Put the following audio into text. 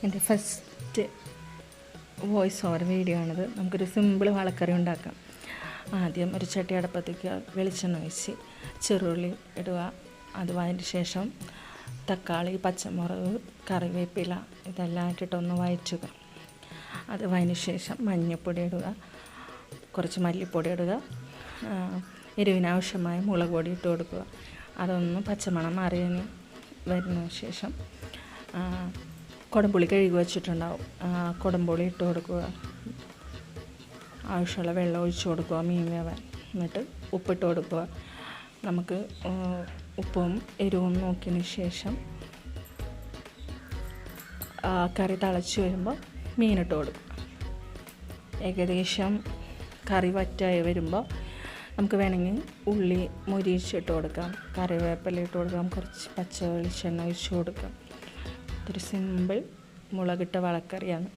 എൻ്റെ first voice over video ആണിത്. നമുക്കൊരു സിമ്പിൾ വാളക്കറി ഉണ്ടാക്കാം. ആദ്യം ഒരു ചട്ടി അടുപ്പത്തേക്ക് വെളിച്ചെണ്ണ ഒഴിച്ച് ചെറുള്ളി ഇടുക. അത് വഴറ്റിയ ശേഷം തക്കാളി, പച്ചമുളക്, കറിവേപ്പില ഇതെല്ലാം ഇട്ടിട്ടൊന്ന് വഴറ്റുക. അത് വഴറ്റിയ ശേഷം മഞ്ഞൾപ്പൊടി ഇടുക, കുറച്ച് മല്ലിപ്പൊടി ഇടുക, എരിവിനാവശ്യമായ മുളക് പൊടി ഇട്ട് കൊടുക്കുക. അതൊന്ന് പച്ചമണം മാറിയതിന് വരുന്ന ശേഷം കുടംപുളി കഴുകി വെച്ചിട്ടുണ്ടാവും, കുടംപുളി ഇട്ട് കൊടുക്കുക. ആവശ്യമുള്ള വെള്ളം ഒഴിച്ച് കൊടുക്കുക മീൻ വേവാൻ. എന്നിട്ട് ഉപ്പിട്ട് കൊടുക്കുക. നമുക്ക് ഉപ്പും എരിവും നോക്കിയതിന് ശേഷം കറി തിളച്ച് വരുമ്പോൾ മീനിട്ട് കൊടുക്കുക. ഏകദേശം കറി വറ്റായി വരുമ്പോൾ നമുക്ക് വേണമെങ്കിൽ ഉള്ളി മൊരിയിച്ചിട്ട് കൊടുക്കാം, കറിവേപ്പില ഇട്ട് കൊടുക്കാം, കുറച്ച് പച്ച വെളിച്ചെണ്ണ ഒഴിച്ച് കൊടുക്കാം. ഇതൊരു സിമ്പിൾ മുളകിട്ട വളക്കറിയാണ്.